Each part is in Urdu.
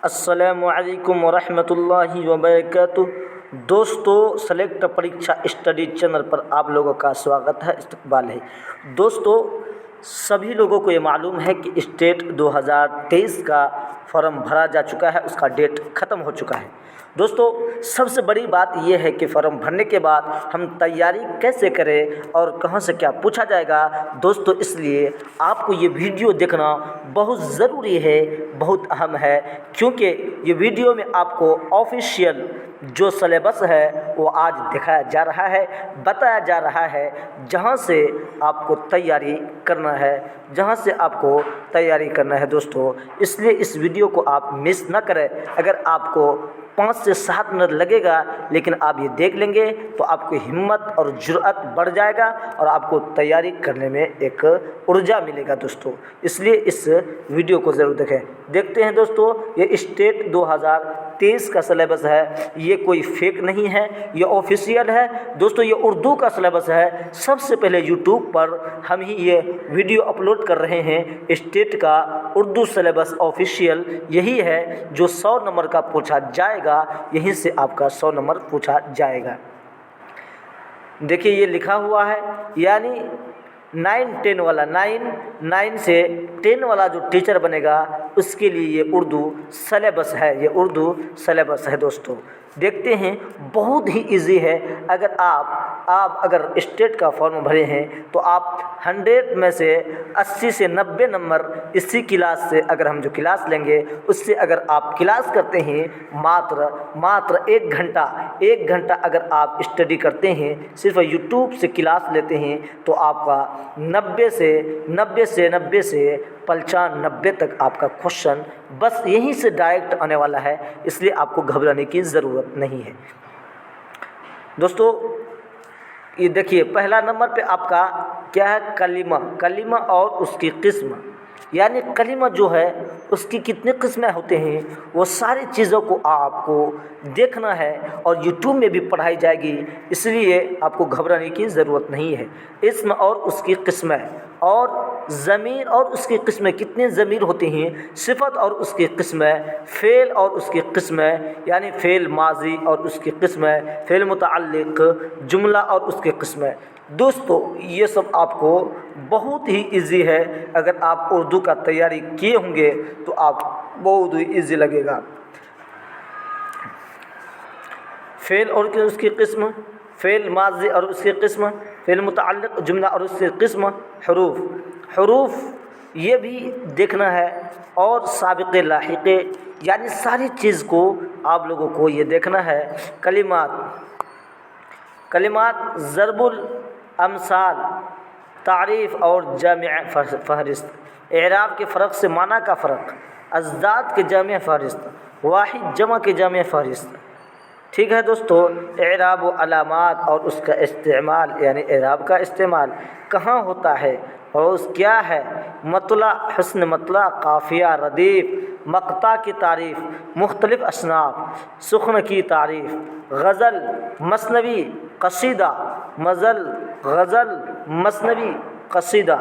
السلام علیکم ورحمۃ اللہ وبرکاتہ۔ دوستو، سلیکٹ پریکشا اسٹڈی چینل پر آپ لوگوں کا سواگت ہے، استقبال ہے۔ دوستو، سبھی لوگوں کو یہ معلوم ہے کہ اسٹیٹ 2023 کا فارم بھرا جا چکا ہے، اس کا ڈیٹ ختم ہو چکا ہے۔ دوستو، سب سے بڑی بات یہ ہے کہ فارم بھرنے کے بعد ہم تیاری کیسے کریں اور کہاں سے کیا پوچھا جائے گا۔ دوستو، اس لیے آپ کو یہ ویڈیو دیکھنا بہت ضروری ہے، بہت اہم ہے، کیونکہ یہ ویڈیو میں آپ کو آفیشیل جو سلیبس ہے وہ آج دکھایا جا رہا ہے، بتایا جا رہا ہے، جہاں سے آپ کو تیاری کرنا ہے، دوستو۔ اس لیے اس ویڈیو کو آپ مس نہ کریں۔ اگر آپ کو 5 سے 7 منٹ لگے گا، لیکن آپ یہ دیکھ لیں گے تو آپ کی ہمت اور جرأت بڑھ جائے گا اور آپ کو تیاری کرنے میں ایک ارجا ملے گا دوستو۔ اس لیے اس ویڈیو کو ضرور دیکھیں۔ دیکھتے ہیں دوستو، یہ اسٹیٹ 2023 کا سلیبس ہے، یہ کوئی فیک نہیں ہے، یہ آفیشیل ہے دوستو۔ یہ اردو کا سلیبس ہے۔ سب سے پہلے یوٹیوب پر ہم ہی یہ ویڈیو اپلوڈ کر رہے ہیں۔ اسٹیٹ کا اردو سلیبس آفیشیل یہی ہے، جو 100 نمبر کا پوچھا جائے گا، یہیں سے آپ کا 100 نمبر پوچھا جائے گا۔ دیکھیے یہ لکھا ہوا ہے، یعنی 9-10 والا 9 سے 10 والا جو ٹیچر بنے گا، اس کے لیے یہ اردو سلیبس ہے، یہ اردو سلیبس ہے دوستو۔ دیکھتے ہیں، بہت ہی ایزی ہے۔ اگر آپ اگر اسٹیٹ کا فارم بھرے ہیں تو آپ 100 میں سے 80 سے 90 نمبر اسی کلاس سے، اگر ہم جو کلاس لیں گے اس سے اگر آپ کلاس کرتے ہیں، ماتر 1 گھنٹہ اگر آپ اسٹڈی کرتے ہیں، صرف یوٹیوب سے کلاس لیتے ہیں، تو آپ کا 90 سے 95 تک آپ کا کوشچن بس یہیں سے ڈائریکٹ آنے والا ہے۔ اس لیے آپ کو گھبرانے کی ضرورت نہیں ہے دوستو۔ یہ دیکھیے، پہلا نمبر پہ آپ کا کیا ہے؟ کلمہ اور اس کی قسم، یعنی کلمہ جو ہے اس کی کتنے قسمیں ہوتے ہیں، وہ ساری چیزوں کو آپ کو دیکھنا ہے اور یوٹیوب میں بھی پڑھائی جائے گی، اس لیے آپ کو گھبرانے کی ضرورت نہیں ہے۔ اسم اور اس کی قسمیں، اور ضمیر اور اس کی قسمیں، کتنے ضمیر ہوتے ہیں، صفت اور اس کی قسمیں، فعل اور اس کی قسمیں، یعنی فعل ماضی اور اس کی قسمیں، فعل متعلق، جملہ اور اس کی قسمیں۔ دوستو، یہ سب آپ کو بہت ہی ایزی ہے۔ اگر آپ اردو کا تیاری کیے ہوں گے تو آپ بہت ہی ایزی لگے گا۔ فعل اور اس کی قسم، فعل ماضی اور اس کی قسم، فعل متعلق، جملہ اور اس کی قسم، حروف یہ بھی دیکھنا ہے، اور سابقے لاحقے، یعنی ساری چیز کو آپ لوگوں کو یہ دیکھنا ہے۔ کلمات، ضرب الامثال، تعریف اور جامع فہرست، اعراب کے فرق سے معنی کا فرق، اضداد کے جامع فہرست، واحد جمع کے جامع فہرست۔ ٹھیک ہے دوستو۔ اعراب و علامات اور اس کا استعمال، یعنی اعراب کا استعمال کہاں ہوتا ہے اور اس کیا ہے، مطلع، حسن مطلع، قافیہ، ردیف، مقطع کی تعریف، مختلف اصناف، سخن کی تعریف، غزل، مثنوی، قصیدہ، غزل، مثنوی، قصیدہ،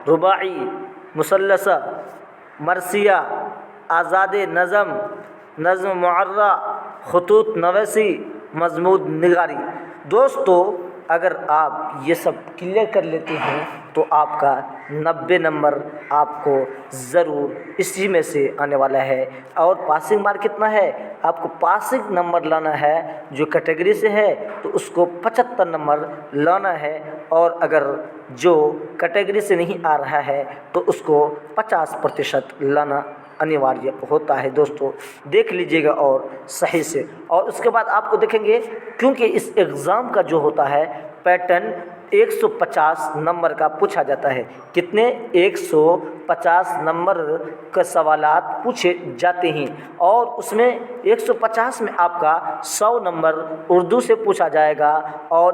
رباعی، مثلثہ، مرثیہ، آزاد نظم معرہ، خطوط نویسی، مضمون نگاری۔ دوستو، اگر آپ یہ سب کلیئر کر لیتے ہیں تو آپ کا 90 نمبر آپ کو ضرور اسی میں سے آنے والا ہے۔ اور پاسنگ مارک کتنا ہے؟ آپ کو پاسنگ نمبر لانا ہے، جو کیٹیگری سے ہے تو اس کو 75 نمبر لانا ہے، اور اگر جو کیٹیگری سے نہیں آ رہا ہے تو اس کو 50% لانا انواریہ ہوتا ہے دوستو۔ دیکھ لیجئے گا اور صحیح سے، اور اس کے بعد آپ کو دیکھیں گے، کیونکہ اس ایگزام کا جو ہوتا ہے پیٹرن 150 نمبر کا پوچھا جاتا ہے۔ کتنے؟ 150 نمبر کے سوالات پوچھے جاتے ہیں، اور اس میں 150 میں آپ کا 100 نمبر اردو سے پوچھا جائے گا، اور